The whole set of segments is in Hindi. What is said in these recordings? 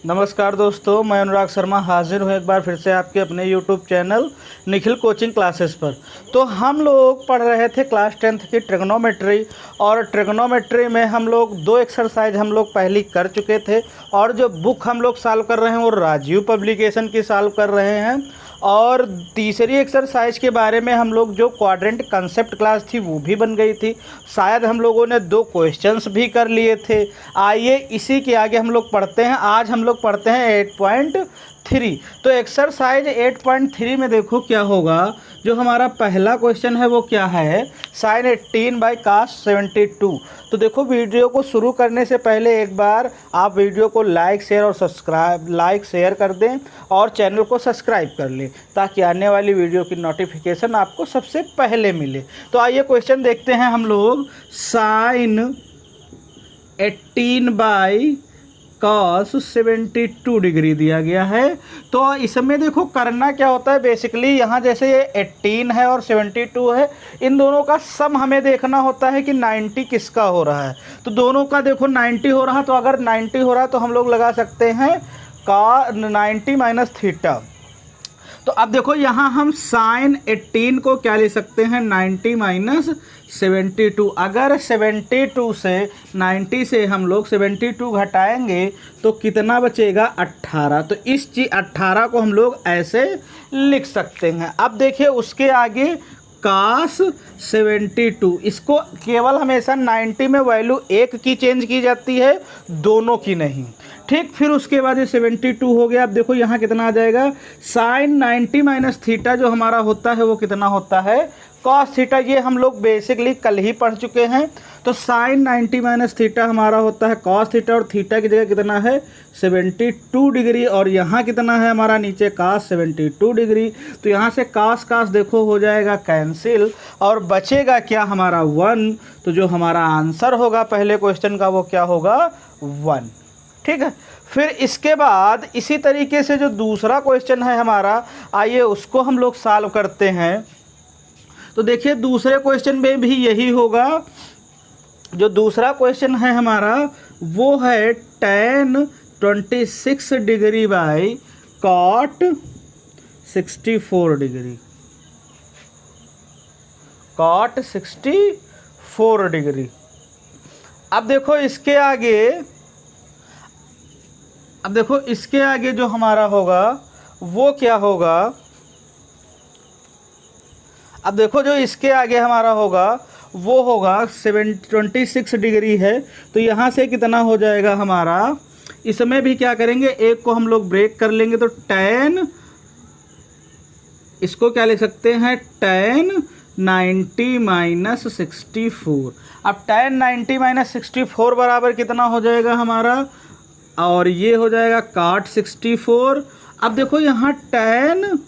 नमस्कार दोस्तों, मैं अनुराग शर्मा हाजिर हूँ एक बार फिर से आपके अपने YouTube channel Nikhil coaching classes पर। तो हम लोग पढ़ रहे थे क्लास 10th की ट्रिग्नोमेट्री, और ट्रिग्नोमेट्री में हम लोग 2 एक्सरसाइज हम लोग पहले कर चुके थे, और जो बुक हम लोग सॉल्व कर रहे हैं वो राजीव पब्लिकेशन की सॉल्व कर रहे हैं। और तीसरी एक्सरसाइज के बारे में हम लोग जो क्वाड्रेंट कंसेप्ट क्लास थी वो भी बन गई थी, शायद हम लोगों ने 2 क्वेश्चंस भी कर लिए थे। आइए इसी के आगे हम लोग पढ़ते हैं। आज हम लोग पढ़ते हैं 8.3। तो एक्सरसाइज 8.3 में देखो क्या होगा। जो हमारा पहला क्वेश्चन है वो क्या है, sin 18/cos 72। तो देखो, वीडियो को शुरू करने से पहले एक बार आप वीडियो को लाइक शेयर कर दें और चैनल को सब्सक्राइब कर लें, ताकि आने वाली वीडियो की नोटिफिकेशन आपको सबसे पहले मिले। तो आइए क्वेश्चन देखते हैं हम लोग। sin 18/cos 72 डिग्री दिया गया है। तो इसमें देखो करना क्या होता है, बेसिकली यहाँ जैसे ये 18 है और 72 है, इन दोनों का सम हमें देखना होता है कि 90 किसका हो रहा है। तो दोनों का देखो 90 हो रहा है, तो अगर 90 हो रहा है तो हम लोग लगा सकते हैं का 90 माइनस थीटा। तो अब देखो यहाँ हम sin 18 को क्या ले सकते हैं, 90 माइनस 72। अगर 72 से 90 से हम लोग 72 घटाएंगे तो कितना बचेगा, 18। तो इस चीज़ 18 को हम लोग ऐसे लिख सकते हैं। अब देखिए उसके आगे cos 72, इसको केवल हमेशा 90 में वैल्यू एक की चेंज की जाती है, दोनों की नहीं। ठीक, फिर उसके बाद ये 72 हो गया। अब देखो यहाँ कितना आ जाएगा, sin 90 माइनस थीटा जो हमारा होता है वो कितना होता है, cos थीटा। ये हम लोग बेसिकली कल ही पढ़ चुके हैं। तो sin 90 माइनस थीटा हमारा होता है cos थीटा, और थीटा की जगह कितना है 72 डिग्री, और यहाँ कितना है हमारा नीचे cos 72 डिग्री। तो यहाँ से cos देखो हो जाएगा कैंसिल, और बचेगा क्या हमारा 1। तो जो हमारा आंसर होगा पहले क्वेश्चन का वो क्या होगा, 1। ठीक है। फिर इसके बाद इसी तरीके से जो दूसरा क्वेश्चन है हमारा, आइए उसको हम लोग सॉल्व करते हैं। तो देखिए दूसरे क्वेश्चन में भी यही होगा। जो दूसरा क्वेश्चन है हमारा वो है tan 26 degree by cot 64 degree, cot 64 degree. अब देखो इसके आगे जो हमारा होगा वो क्या होगा। अब देखो जो इसके आगे हमारा होगा वो होगा 26 डिग्री है। तो यहाँ से कितना हो जाएगा हमारा, इसमें भी क्या करेंगे, एक को हम लोग ब्रेक कर लेंगे। तो tan, इसको क्या ले सकते हैं, tan 90 माइनस 64। अब tan 90 माइनस 64 बराबर कितना हो जाएगा हमारा, और ये हो जाएगा cot 64। अब देखो यहाँ tan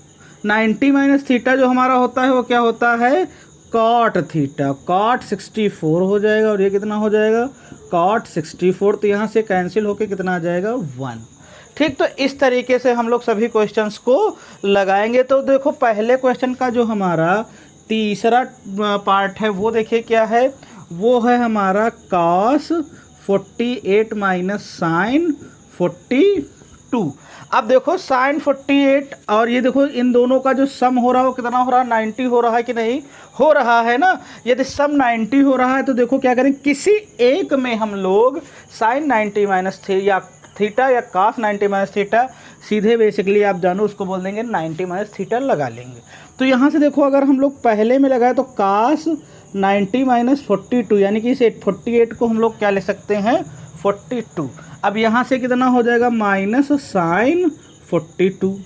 90 माइनस थीटा जो हमारा होता है वो क्या होता है, cot थीटा, cot 64 हो जाएगा, और ये कितना हो जाएगा, cot 64। तो यहाँ से कैंसिल होके कितना आ जाएगा, 1। ठीक, तो इस तरीके से हम लोग सभी क्वेश्चंस को लगाएंगे। तो देखो पहले क्वेश्चन का जो हमारा तीसरा पार्ट है वो देखिए क्या है, वो है हमारा cos 48 माइनस sin 42। अब देखो sin 48 और ये देखो इन दोनों का जो सम हो रहा है वो कितना हो रहा है, 90 हो रहा है कि नहीं हो रहा है ना। यदि सम 90 हो रहा है तो देखो क्या करें, किसी एक में हम लोग sin 90 माइनस थीटा या cos 90 माइनस थीटा, सीधे बेसिकली आप जानो उसको बोल देंगे 90 माइनस थीटा लगा लेंगे। तो यहाँ से देखो अगर हम लोग पहले में लगाए तो cos 90 माइनस 42, यानी कि इस 48 को हम लोग क्या ले सकते हैं, 42। अब यहाँ से कितना हो जाएगा, माइनस sin 42।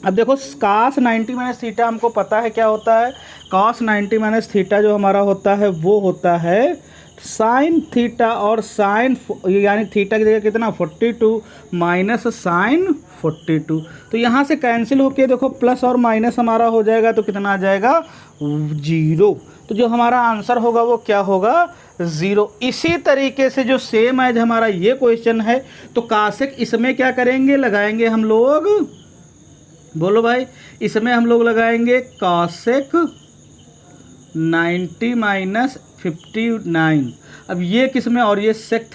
अब देखो cos 90 माइनस थीटा हमको पता है क्या होता है, cos 90 माइनस थीटा जो हमारा होता है वो होता है sin थीटा, और sin यानी थीटा की जगह कितना 42 माइनस sin 42। तो यहाँ से कैंसिल होके देखो प्लस और माइनस हमारा हो जाएगा, तो कितना आ जाएगा, 0। तो जो हमारा आंसर होगा वो क्या होगा, 0। इसी तरीके से जो सेम एज हमारा ये क्वेश्चन है, तो कासेक इसमें क्या करेंगे, लगाएंगे हम लोग, बोलो भाई, इसमें हम लोग लगाएंगे कासेक 90 माइनस 59। अब ये किस में, और ये सेक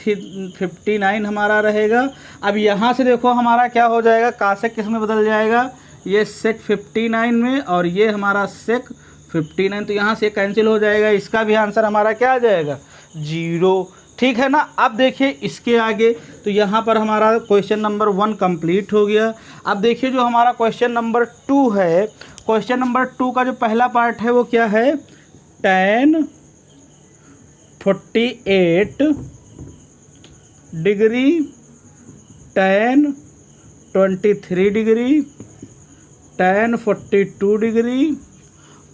59 हमारा रहेगा। अब यहाँ से देखो हमारा क्या हो जाएगा, कासेक किस में बदल जाएगा, ये सेक 59 में और ये हमारा सेक 59, तो यहाँ से कैंसिल हो जाएगा। इसका भी आंसर हमारा क्या आ जाएगा, 0। ठीक है ना। अब देखिए इसके आगे, तो यहाँ पर हमारा क्वेश्चन नंबर 1 कंप्लीट हो गया। अब देखिए जो हमारा क्वेश्चन नंबर 2 है, क्वेश्चन नंबर 2 का जो पहला पार्ट है वो क्या है, tan 48 degree, tan 23 degree, tan 42 degree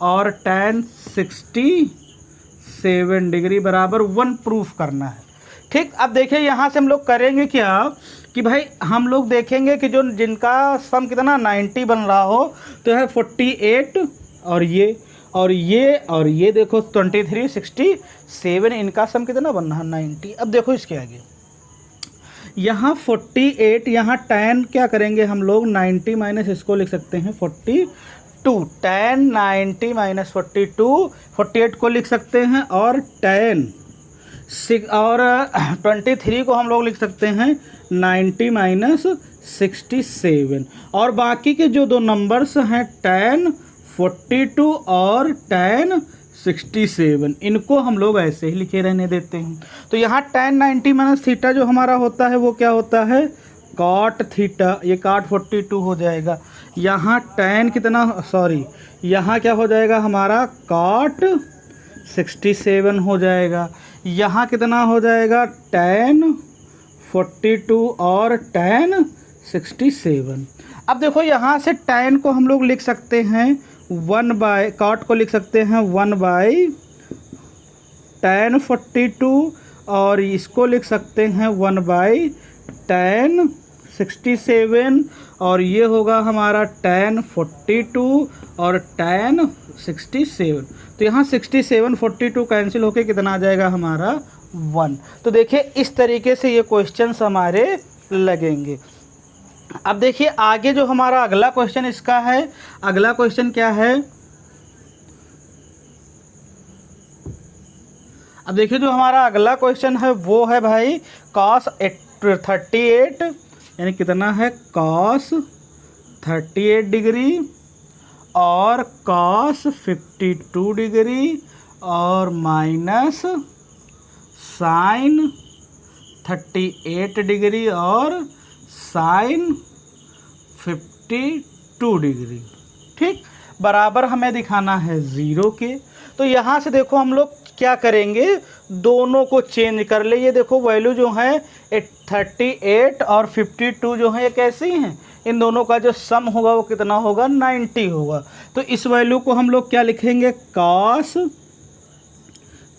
और tan 67 डिग्री बराबर 1 प्रूफ करना है। ठीक, अब देखिए यहाँ से हम लोग करेंगे क्या कि भाई हम लोग देखेंगे कि जो जिनका सम कितना 90 बन रहा हो, तो है 48 और ये देखो 23 67, इनका सम कितना बनना है 90। अब देखो इसके आगे यहाँ 48, यहाँ tan क्या करेंगे हम लोग 90 माइनस इसको लिख सकते हैं 42, tan 90 माइनस 48 को लिख सकते हैं, और tan 23 को हम लोग लिख सकते हैं 90 माइनस 67, और बाकी के जो दो नंबर्स हैं tan 42 और tan 67, इनको हम लोग ऐसे ही लिखे रहने देते हैं। तो यहाँ tan 90 माइनस थीटा जो हमारा होता है वो क्या होता है, cot थीटा, ये cot 42 हो जाएगा। यहाँ tan कितना, यहाँ क्या हो जाएगा हमारा cot 67 हो जाएगा। यहाँ कितना हो जाएगा tan 42 और tan 67। अब देखो यहाँ से tan को हम लोग लिख सकते हैं 1/, cot को लिख सकते हैं 1/tan 42, और इसको लिख सकते हैं 1/tan 67, और ये होगा हमारा tan 42 और tan 67। तो यहाँ 67 42 कैंसिल होके कितना आ जाएगा हमारा 1। तो देखिए इस तरीके से ये क्वेश्चंस हमारे लगेंगे। अब देखिए आगे जो हमारा अगला क्वेश्चन इसका है, अगला क्वेश्चन क्या है, अब देखिए जो हमारा अगला क्वेश्चन है वो है भाई cos 38, यानी कितना है cos 38 डिग्री और cos 52 डिग्री और माइनस sin 38 डिग्री और sin 52 डिग्री। ठीक, बराबर हमें दिखाना है 0 के। तो यहाँ से देखो हम लोग क्या करेंगे, दोनों को चेंज कर ले। ये देखो वैल्यू जो है 38 और 52 जो है ये कैसी हैं, इन दोनों का जो सम होगा वो कितना होगा 90 होगा। तो इस वैल्यू को हम लोग क्या लिखेंगे, cos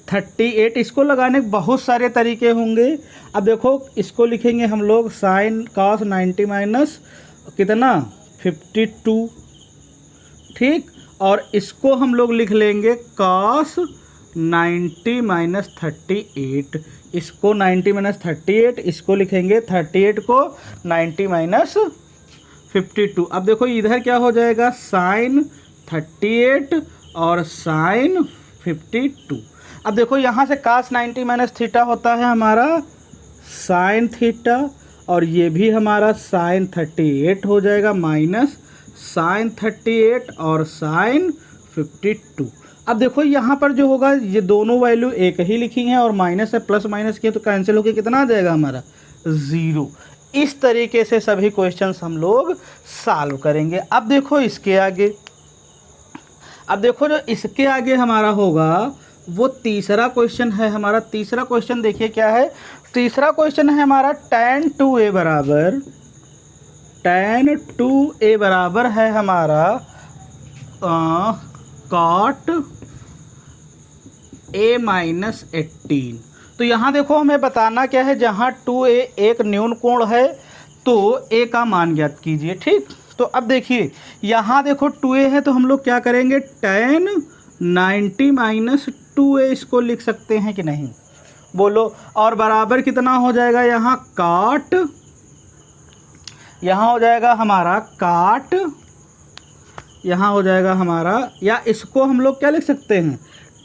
38, इसको लगाने के बहुत सारे तरीके होंगे। अब देखो इसको लिखेंगे हम लोग sin cos 90 माइनस कितना 52, ठीक, और इसको हम लोग लिख लेंगे cos 90 माइनस 38, इसको 90 माइनस 38, इसको लिखेंगे 38 को 90 माइनस 52। अब देखो इधर क्या हो जाएगा sin 38 और sin 52। अब देखो यहाँ से cos 90 माइनस थीटा होता है हमारा sin थीटा, और ये भी हमारा sin 38 हो जाएगा माइनस sin 38 और sin 52। अब देखो यहाँ पर जो होगा ये दोनों वैल्यू एक ही लिखी हैं और माइनस है प्लस माइनस किए तो कैंसिल होकर कितना आ जाएगा हमारा 0। इस तरीके से सभी क्वेश्चंस हम लोग सॉल्व करेंगे। अब देखो इसके आगे, अब देखो जो इसके आगे हमारा होगा वो तीसरा क्वेश्चन है हमारा। तीसरा क्वेश्चन देखिए क्या है, तीसरा क्वेश्चन है हमारा tan 2a बराबर है हमारा cot a माइनस 18। तो यहाँ देखो हमें बताना क्या है, जहाँ 2a एक न्यून कोण है तो a का मान ज्ञात कीजिए। ठीक, तो अब देखिए यहाँ देखो 2a है तो हम लोग क्या करेंगे, tan 90 माइनस 2a इसको लिख सकते हैं कि नहीं, बोलो, और बराबर कितना हो जाएगा यहाँ cot, यहाँ हो जाएगा हमारा cot, यहाँ हो जाएगा हमारा, या इसको हम लोग क्या लिख सकते हैं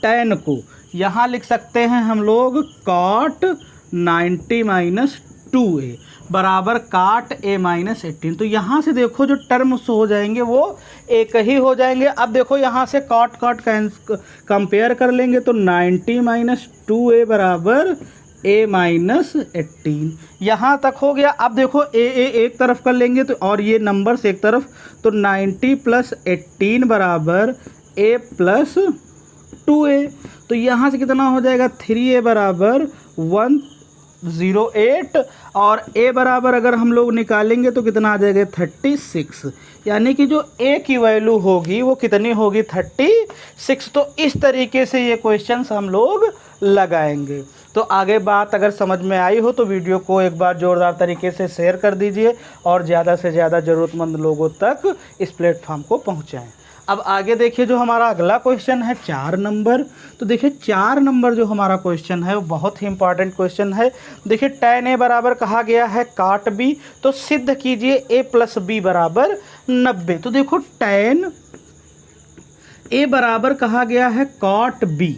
tan को, यहाँ लिख सकते हैं हम लोग cot 90 माइनस 2a बराबर cot a माइनस 18। तो यहाँ से देखो जो टर्म्स हो जाएंगे वो एक ही हो जाएंगे। अब देखो यहाँ से cot कंपेयर कर लेंगे तो 90 माइनस 2a बराबर a माइनस 18, यहाँ तक हो गया। अब देखो a एक तरफ कर लेंगे तो और ये नंबर्स एक तरफ, तो 90 प्लस 18 बराबर a प्लस 2a। तो यहाँ से कितना हो जाएगा 3a बराबर 108 और a बराबर अगर हम लोग निकालेंगे तो कितना आ जाएगा 36, यानी कि जो a की वैल्यू होगी वो कितनी होगी 36। तो इस तरीके से ये क्वेश्चंस हम लोग लगाएंगे। तो आगे बात अगर समझ में आई हो तो वीडियो को एक बार ज़ोरदार तरीके से शेयर कर दीजिए और ज़्यादा से ज़्यादा ज़रूरतमंद लोगों तक इस प्लेटफॉर्म को पहुंचाएं। अब आगे देखिए जो हमारा अगला क्वेश्चन है 4 नंबर। तो देखिए 4 नंबर जो हमारा क्वेश्चन है वो बहुत ही इंपॉर्टेंट क्वेश्चन है। देखिए tan a बराबर कहा गया है cot b, तो सिद्ध कीजिए a प्लस b बराबर 90। तो देखो tan a बराबर कहा गया है cot b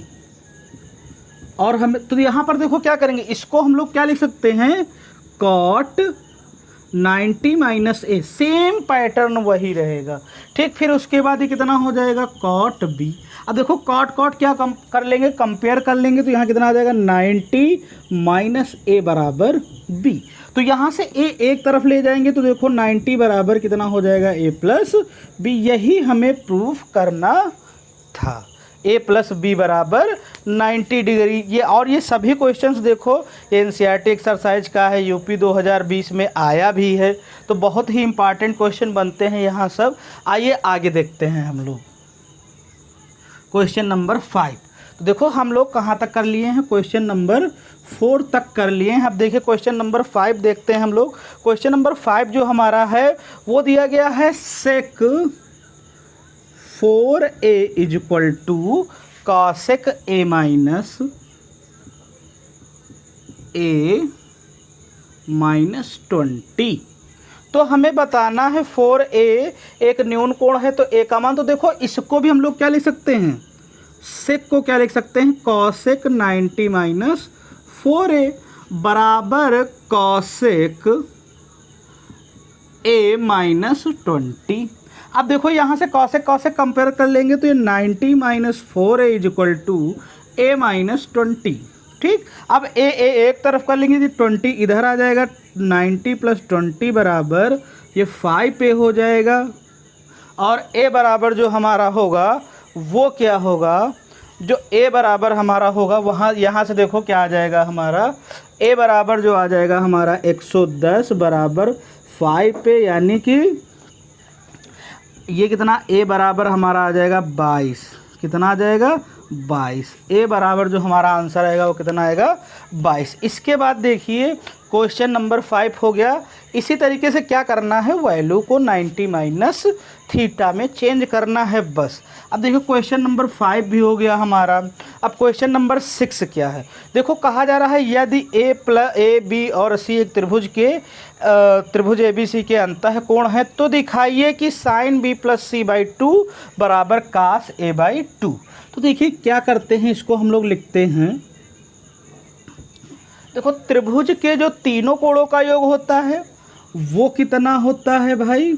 और हमें तो यहाँ पर देखो क्या करेंगे, इसको हम लोग क्या लिख सकते हैं cot 90 minus a, same pattern वही रहेगा। ठीक, फिर उसके बाद ये कितना हो जाएगा cot b। अब देखो cot क्या कर लेंगे, कंपेयर कर लेंगे तो यहाँ कितना आ जाएगा 90 माइनस a बराबर b। तो यहाँ से a एक तरफ ले जाएंगे तो देखो 90 बराबर कितना हो जाएगा a प्लस b। यही हमें प्रूफ करना था, a प्लस बी बराबर 90 डिग्री। ये और ये सभी क्वेश्चंस देखो ये एनसीईआरटी एक्सरसाइज का है, यूपी 2020 में आया भी है, तो बहुत ही इंपॉर्टेंट क्वेश्चन बनते हैं यहाँ सब। आइए आगे देखते हैं हम लोग क्वेश्चन नंबर 5। तो देखो हम लोग कहाँ तक कर लिए हैं, क्वेश्चन नंबर 4 तक कर लिए हैं। अब देखिए क्वेश्चन नंबर 5 देखते हैं हम लोग। क्वेश्चन नंबर 5 जो हमारा है वो दिया गया है sec 4a is equal to cosec a minus a minus 20। तो हमें बताना है 4a एक न्यून कोण है तो a का मान, तो देखो इसको भी हम लोग क्या लिख सकते हैं, सेक को क्या लिख सकते हैं कॉसेक 90 माइनस 4a बराबर कॉसेक a माइनस 20। अब देखो यहाँ से कॉसेक कंपेयर कर लेंगे तो ये 90 minus 4a is equal to a minus 20। ठीक, अब a एक तरफ कर लेंगे तो 20 इधर आ जाएगा, 90 प्लस 20 बराबर ये 5a हो जाएगा और a बराबर जो हमारा होगा वो क्या होगा, जो a बराबर हमारा होगा वहाँ यहाँ से देखो क्या आ जाएगा हमारा a बराबर जो आ जाएगा हमारा 110 बराबर 5a, यानी कि ये कितना a बराबर हमारा आ जाएगा 22। कितना आ जाएगा 22। a बराबर जो हमारा आंसर आएगा वो कितना आएगा 22। इसके बाद देखिए क्वेश्चन नंबर 5 हो गया। इसी तरीके से क्या करना है, वैल्यू को 90 माइनस थीटा में चेंज करना है बस। अब देखो क्वेश्चन नंबर 5 भी हो गया हमारा। अब क्वेश्चन नंबर 6 क्या है, देखो कहा जा रहा है यदि a b और c एक त्रिभुज ABC के अंतः कोण है तो दिखाइए कि sine b plus c by 2 बराबर कास a बाई 2। तो देखिए क्या करते हैं, इसको हम लोग लिखते हैं, देखो त्रिभुज के जो तीनों कोणों का योग होता है वो कितना होता है भाई,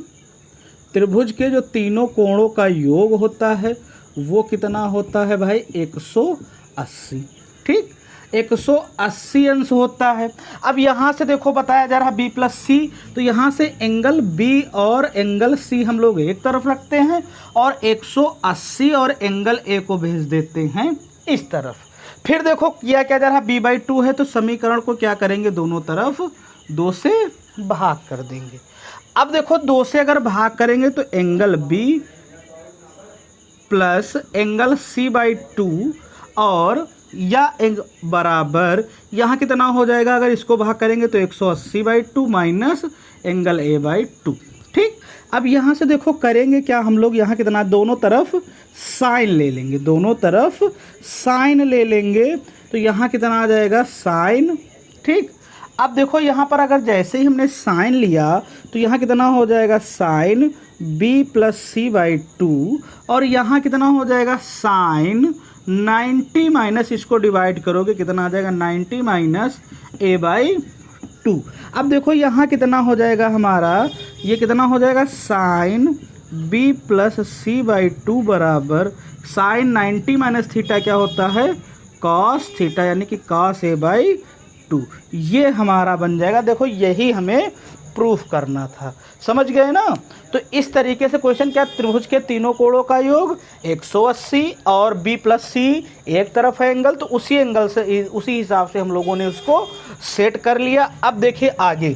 त्रिभुज के जो तीनों कोणों का योग होता है वो कितना होता है भाई 180। ठीक, 180 अंश होता है। अब यहाँ से देखो बताया जा रहा है b प्लस सी, तो यहाँ से एंगल b और एंगल c हम लोग एक तरफ रखते हैं और 180 और एंगल a को भेज देते हैं इस तरफ। फिर देखो किया क्या जा रहा है b बाई 2 है तो समीकरण को क्या करेंगे, दोनों तरफ 2 से भाग कर देंगे। अब देखो 2 से अगर भाग करेंगे तो angle b plus angle c by 2 और या बराबर यहाँ कितना हो जाएगा, अगर इसको भाग करेंगे तो 180 by 2 minus angle a by 2। ठीक, अब यहाँ से देखो करेंगे क्या हम लोग, यहाँ कितना दोनों तरफ साइन ले लेंगे, दोनों तरफ साइन ले लेंगे तो यहाँ कितना आ जाएगा साइन। ठीक, अब देखो यहाँ पर अगर जैसे ही हमने साइन लिया तो यहाँ कितना हो जाएगा sine b plus C by 2 और यहाँ कितना हो जाएगा साइन 90 माइनस इसको डिवाइड करोगे कितना आ जाएगा 90 माइनस a/2। अब देखो यहाँ कितना हो जाएगा हमारा, ये कितना हो जाएगा साइन b प्लस c/2 बराबर साइन 90 माइनस थीटा क्या होता है कॉस थीटा, यानी कि कॉस a/2। ये हमारा बन जाएगा। देखो यही हमें प्रूफ करना था, समझ गए ना। तो इस तरीके से क्वेश्चन क्या, त्रिभुज के तीनों कोणों का योग 180 और b प्लस सी एक तरफ है एंगल, तो उसी एंगल से उसी हिसाब से हम लोगों ने उसको सेट कर लिया। अब देखिए आगे,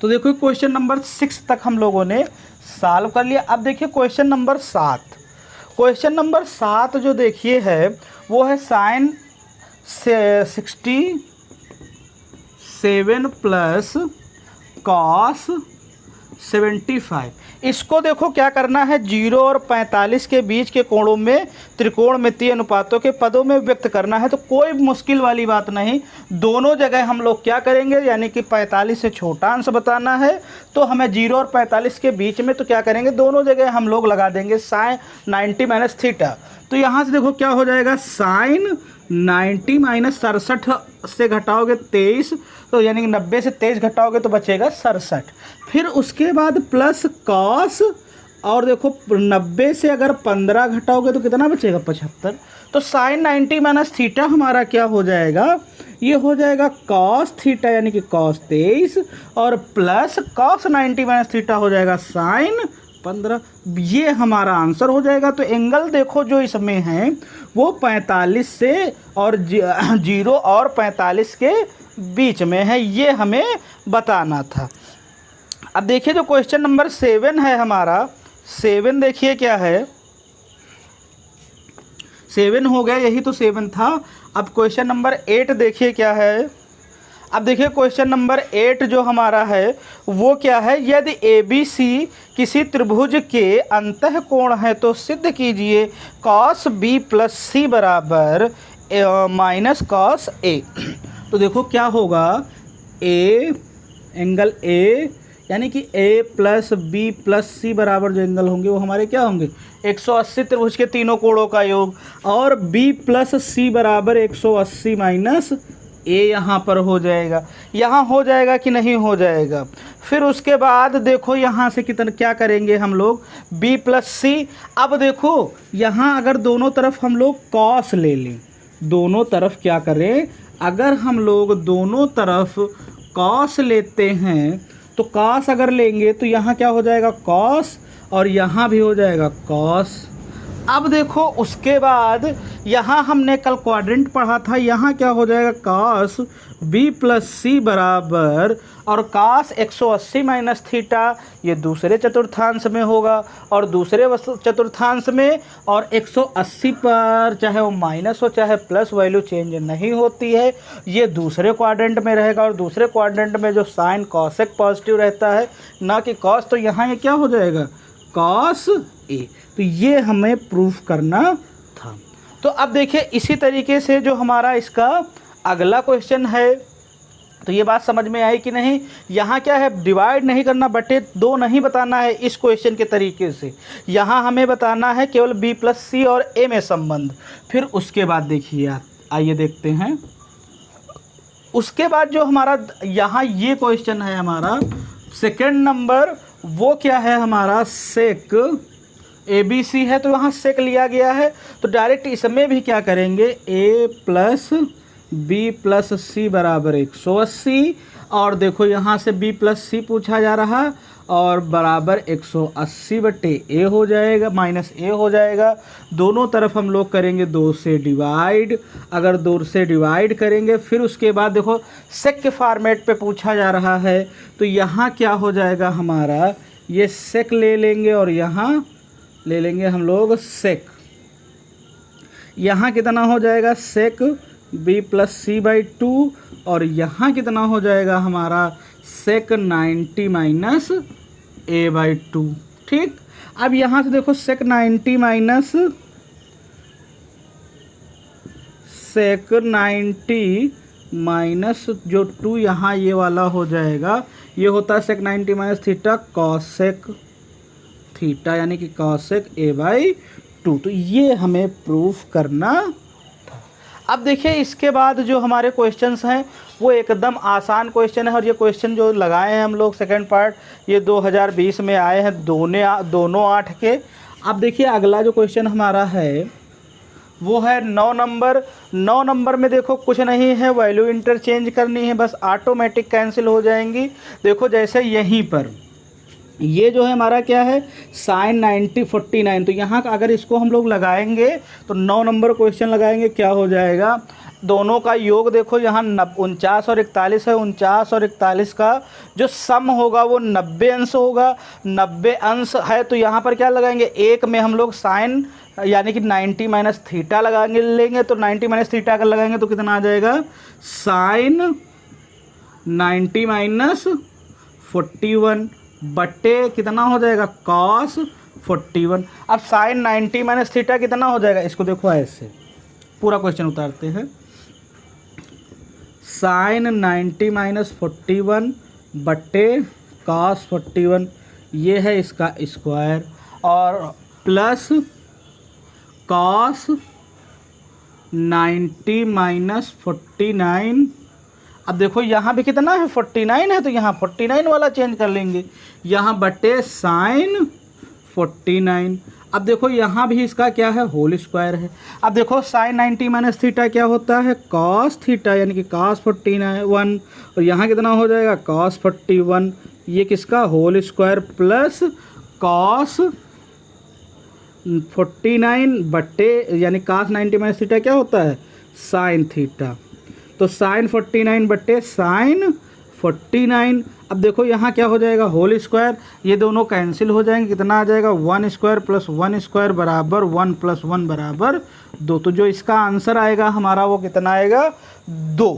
तो देखो क्वेश्चन नंबर 6 तक हम लोगों ने सॉल्व कर लिया। अब देखिए क्वेश्चन नंबर 7। क्वेश्चन नंबर 7 जो देखिए है वो है साइन 67 प्लस कॉस 75। इसको देखो क्या करना है, 0 और 45 के बीच के कोणों में त्रिकोणमितीय अनुपातों के पदों में व्यक्त करना है। तो कोई मुश्किल वाली बात नहीं, दोनों जगह हम लोग क्या करेंगे, यानी कि 45 से छोटा अंश बताना है तो हमें 0 और 45 के बीच में तो क्या करेंगे, दोनों जगह हम लोग लगा देंगे साइन 90 माइनस थीटा। तो यहाँ से देखो क्या हो जाएगा, साइन 90 माइनस 67 से घटाओगे 23, तो यानी कि 90 से 23 घटाओगे तो बचेगा 67। फिर उसके बाद प्लस कॉस, और देखो 90 से अगर 15 घटाओगे तो कितना बचेगा 75। तो साइन 90 माइनस थीटा हमारा क्या हो जाएगा, ये हो जाएगा कॉस थीटा यानी कि कॉस 23, और प्लस कॉस 90 माइनस थीटा हो जाएगा साइन 15। ये हमारा आंसर हो जाएगा। तो एंगल देखो जो इसमें है वो 45 से और 0 और 45 के बीच में है, ये हमें बताना था। अब देखिए जो क्वेश्चन नंबर 7 है हमारा, 7 देखिए क्या है, 7 हो गया, यही तो 7 था। अब क्वेश्चन नंबर 8 देखिए क्या है। अब देखिए क्वेश्चन नंबर 8 जो हमारा है वो क्या है, यदि ABC किसी त्रिभुज के अंतः कोण है तो सिद्ध कीजिए cos B प्लस सी बराबर माइनस cos A। तो देखो क्या होगा, A एंगल A यानी कि A प्लस B प्लस सी बराबर जो एंगल होंगे वो हमारे क्या होंगे 180 त्रिभुज के तीनों कोणों का योग, और B प्लस सी बराबर 180 माइनस ए यहाँ पर हो जाएगा। यहाँ हो जाएगा कि नहीं हो जाएगा। फिर उसके बाद देखो यहाँ से कितना क्या करेंगे हम लोग, b प्लस सी। अब देखो यहाँ अगर दोनों तरफ हम लोग कॉस ले लें, दोनों तरफ क्या करें, अगर हम लोग दोनों तरफ कॉस लेते हैं तो कॉस अगर लेंगे तो यहाँ क्या हो जाएगा कॉस, और यहाँ भी हो जाएगा कॉस। अब देखो उसके बाद यहाँ हमने कल क्वाड्रेंट पढ़ा था, यहाँ क्या हो जाएगा cos b प्लस सी बराबर, और cos 180 माइनस थीटा ये दूसरे चतुर्थांश में होगा, और दूसरे चतुर्थांश में और 180 पर चाहे वो माइनस हो चाहे प्लस वैल्यू चेंज नहीं होती है, ये दूसरे क्वाड्रेंट में रहेगा। और दूसरे क्वाड्रेंट में जो साइन कॉसेक पॉजिटिव रहता है ना कि कॉस, तो यहाँ ये क्या हो जाएगा cos a। तो ये हमें प्रूफ करना था। तो अब देखिए इसी तरीके से जो हमारा इसका अगला क्वेश्चन है, तो ये बात समझ में आई कि नहीं। यहाँ क्या है, डिवाइड नहीं करना, बटे 2 नहीं बताना है इस क्वेश्चन के तरीके से। यहाँ हमें बताना है केवल b प्लस सी और a में संबंध। फिर उसके बाद देखिए, आइए देखते हैं। उसके बाद जो हमारा यहाँ ये क्वेश्चन है हमारा सेकेंड नंबर, वो क्या है हमारा सेक ABC है, तो वहाँ सेक लिया गया है। तो डायरेक्ट इसमें भी क्या करेंगे, a प्लस बी प्लस सी बराबर 180, और देखो यहाँ से b प्लस सी पूछा जा रहा और बराबर 180 बटे a हो जाएगा माइनस a हो जाएगा। दोनों तरफ हम लोग करेंगे 2 से डिवाइड। अगर 2 से डिवाइड करेंगे फिर उसके बाद देखो सेक के फॉर्मेट पे पूछा जा रहा है, तो यहाँ क्या हो जाएगा हमारा, ये सेक ले लेंगे और यहाँ ले लेंगे हम लोग सेक। यहाँ कितना हो जाएगा सेक b प्लस सी बाई 2, और यहाँ कितना हो जाएगा हमारा सेक 90 माइनस a बाई 2। ठीक, अब यहाँ से देखो सेक 90 माइनस सेक 90 माइनस जो 2 यहाँ ये वाला हो जाएगा, ये होता है सेक 90 माइनस थीटा कॉसेक थीटा यानी कि कॉसेक a/2। तो ये हमें प्रूफ करना था। अब देखिए इसके बाद जो हमारे क्वेश्चंस हैं वो एकदम आसान क्वेश्चन है, और ये क्वेश्चन जो लगाए हैं हम लोग सेकंड पार्ट ये 2020 में आए हैं दोनों 8 के। अब देखिए अगला जो क्वेश्चन हमारा है वो है 9 नंबर। 9 नंबर में देखो कुछ नहीं है, वैल्यू इंटरचेंज करनी है, बस ऑटोमेटिक कैंसिल हो जाएंगी। देखो जैसे यहीं पर ये जो है हमारा क्या है साइन 90/49, तो यहाँ का अगर इसको हम लोग लगाएंगे तो 9 नंबर क्वेश्चन लगाएंगे क्या हो जाएगा, दोनों का योग देखो यहाँ 49 और 41 है, 49 और 41 का जो सम होगा वो 90 अंश होगा। 90 अंश है तो यहाँ पर क्या लगाएंगे, एक में हम लोग साइन यानी कि 90 माइनस थीटा लगाएंगे लेंगे, तो 90 माइनस थीटा अगर लगाएंगे तो कितना आ जाएगा साइन 90 माइनस 41 बट्टे कितना हो जाएगा कॉस 41। अब साइन 90 माइनस थीटा कितना हो जाएगा, इसको देखो ऐसे पूरा क्वेश्चन उतारते हैं। साइन 90 माइनस 41 बट्टे कॉस 41 ये है इसका स्क्वायर, और प्लस कॉस 90 माइनस 49। अब देखो यहाँ भी कितना है 49 है, तो यहाँ 49 वाला चेंज कर लेंगे, यहाँ बटे साइन 49। अब देखो यहाँ भी इसका क्या है होल स्क्वायर है। अब देखो साइन 90 माइनस थीटा क्या होता है कॉस थीटा यानी कि कॉस 41, और यहाँ कितना हो जाएगा कॉस 41, ये किसका होल स्क्वायर प्लस कॉस 49 बट्टे यानी कॉस 90 माइनस थीटा क्या होता है साइन थीटा, तो साइन 49 बट्टे साइन 49। अब देखो यहाँ क्या हो जाएगा होल स्क्वायर, ये दोनों कैंसिल हो जाएंगे, कितना आ जाएगा 1 स्क्वायर प्लस 1 स्क्वायर बराबर 1 प्लस 1 बराबर 2। तो जो इसका आंसर आएगा हमारा वो कितना आएगा 2।